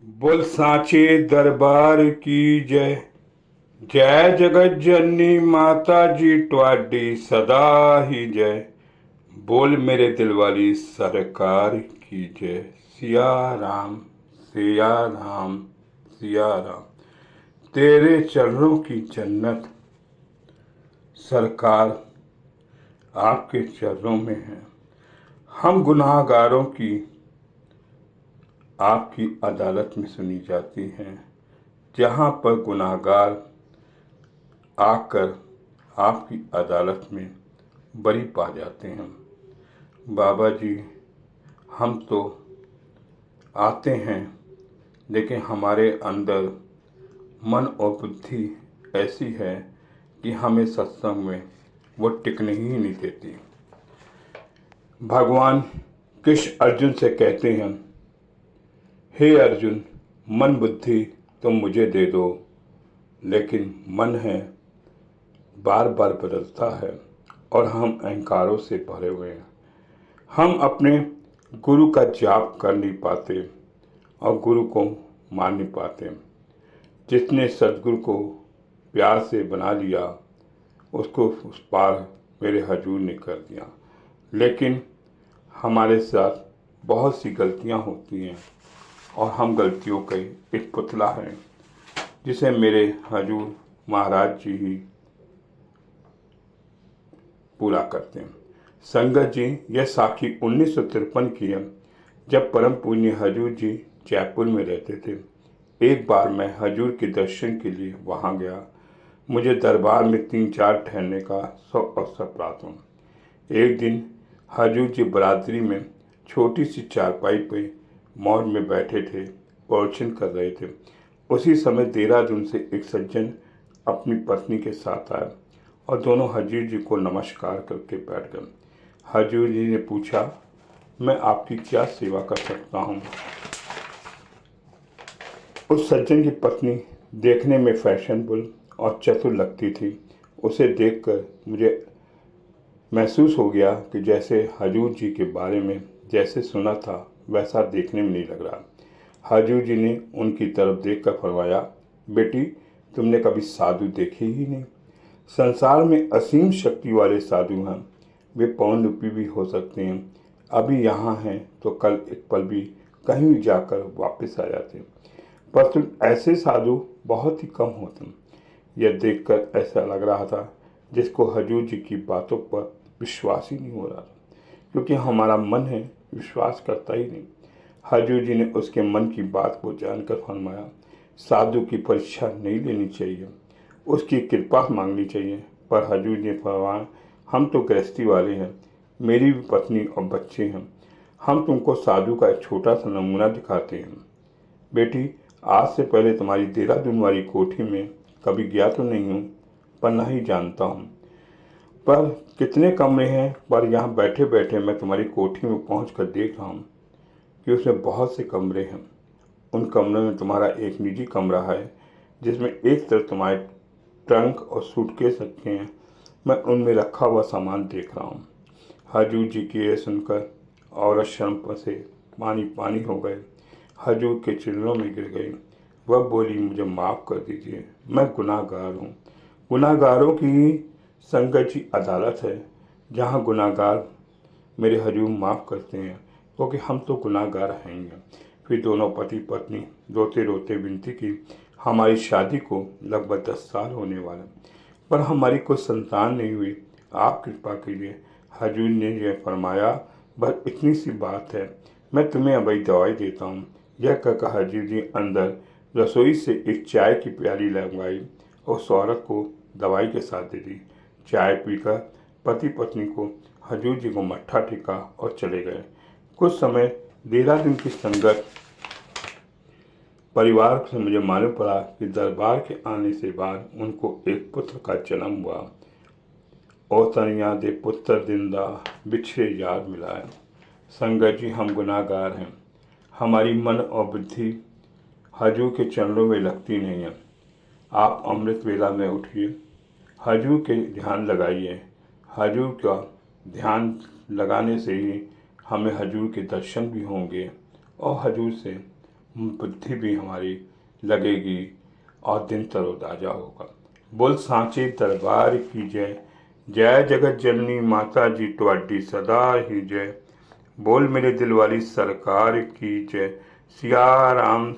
बोल सांचे दरबार की जय। जय जगत जननी माता जी ट्वाडी सदा ही जय। बोल मेरे दिल वाली सरकार की जय। सिया राम सिया राम सिया राम। तेरे चरणों की जन्नत सरकार आपके चरणों में है। हम गुनाहगारों की आपकी अदालत में सुनी जाती हैं, जहाँ पर गुनाहगार आकर आपकी अदालत में बरी पा जाते हैं। बाबा जी, हम तो आते हैं, लेकिन हमारे अंदर मन और बुद्धि ऐसी है कि हमें सत्संग में वो टिकने ही नहीं देती। भगवान कृष्ण अर्जुन से कहते हैं, हे अर्जुन, मन बुद्धि तुम मुझे दे दो, लेकिन मन है बार बार बदलता है और हम अहंकारों से भरे हुए हैं। हम अपने गुरु का जाप कर नहीं पाते और गुरु को मान नहीं पाते। जिसने सदगुरु को प्यार से बना लिया, उसको उस पार मेरे हजूर ने कर दिया। लेकिन हमारे साथ बहुत सी गलतियां होती हैं और हम गलतियों का एक पुतला है, जिसे मेरे हजूर महाराज जी ही पूरा करते हैं। संगत जी, यह साखी 1953 की है, जब परम पूज्य हजूर जी जयपुर में रहते थे। एक बार मैं हजूर के दर्शन के लिए वहां गया। मुझे दरबार में 3-4 ठहरने का अवसर प्राप्त हुआ। एक दिन हजूर जी बरादरी में छोटी सी चारपाई पे मौज में बैठे थे, प्रवचन कर रहे थे। उसी समय देहरादून से एक सज्जन अपनी पत्नी के साथ आए और दोनों हजूर जी को नमस्कार करके बैठ गए। हजूर जी ने पूछा, मैं आपकी क्या सेवा कर सकता हूँ? उस सज्जन की पत्नी देखने में फैशनेबल और चतुर लगती थी। उसे देखकर मुझे महसूस हो गया कि जैसे हजूर जी के बारे में जैसे सुना था वैसा देखने में नहीं लग रहा। हजूर जी ने उनकी तरफ देखकर फरमाया, बेटी, तुमने कभी साधु देखे ही नहीं। संसार में असीम शक्ति वाले साधु हैं। वे पौन रूपी भी हो सकते हैं। अभी यहाँ हैं तो कल एक पल भी कहीं भी जाकर वापस आ जाते, परंतु ऐसे साधु बहुत ही कम होते हैं। यह देखकर ऐसा लग रहा था जिसको हजूर जी की बातों पर विश्वास ही नहीं हो रहा था, क्योंकि हमारा मन है विश्वास करता ही नहीं। हजूर जी ने उसके मन की बात को जानकर फरमाया, साधु की परीक्षा नहीं लेनी चाहिए, उसकी कृपा मांगनी चाहिए। पर हजूर जी ने फरमाया, हम तो गृहस्थी वाले हैं, मेरी भी पत्नी और बच्चे हैं, हम तुमको साधु का एक छोटा सा नमूना दिखाते हैं। बेटी, आज से पहले तुम्हारी देहरादून वाली कोठी में कभी गया तो नहीं हूँ, पर ना ही जानता हूँ। पर कितने कमरे हैं, पर यहाँ बैठे बैठे मैं तुम्हारी कोठी में पहुँच कर देख रहा हूँ कि उसमें बहुत से कमरे हैं। उन कमरों में तुम्हारा एक निजी कमरा है, जिसमें एक तरफ तुम्हारे ट्रंक और सूटकेस रखे हैं। मैं उनमें रखा हुआ सामान देख रहा हूँ। हजूर जी की यह सुनकर औरत शर्म से पानी पानी हो गए, हजूर के चरणों में गिर गई। वह बोली, मुझे माफ़ कर दीजिए, मैं गुनाहगार हूँ। गुनाहगारों की संगत जी अदालत है, जहाँ गुनाहगार मेरे हजूर माफ़ करते हैं, क्योंकि हम तो गुनाहगार हैं। फिर दोनों पति पत्नी रोते रोते विनती की, हमारी शादी को लगभग 10 साल होने वाले, पर हमारी कोई संतान नहीं हुई, आप कृपा कीजिए। हजूर ने यह फरमाया, बस इतनी सी बात है, मैं तुम्हें अभी दवाई देता हूँ। यह कहकर हजूर जी अंदर रसोई से एक चाय की प्याली लगवाई और उस औरत को दवाई के साथ दे दी। चाय पीकर पति पत्नी को हजूर जी को मत्था टेका और चले गए। कुछ समय देहरादून की संगत परिवार से मुझे मालूम पड़ा कि दरबार के आने से बाद उनको एक पुत्र का जन्म हुआ। ओ तनिया दे पुत्र दिंदा, बिछड़े यार मिलाए। संगत जी, हम गुनाहगार हैं, हमारी मन और बुद्धि हजूर के चरणों में लगती नहीं है। आप अमृत वेला में उठिए, हजूर के ध्यान लगाइए। हजूर का ध्यान लगाने से ही हमें हजूर के दर्शन भी होंगे और हजूर से बुद्धि भी हमारी लगेगी और दिन तरोताजा होगा। बोल सांची दरबार की जय, जय जगत जननी माता जी ਤੁਹਾਡੀ सदा ही जय। बोल मेरे दिल वाली सरकार की जय। सिया राम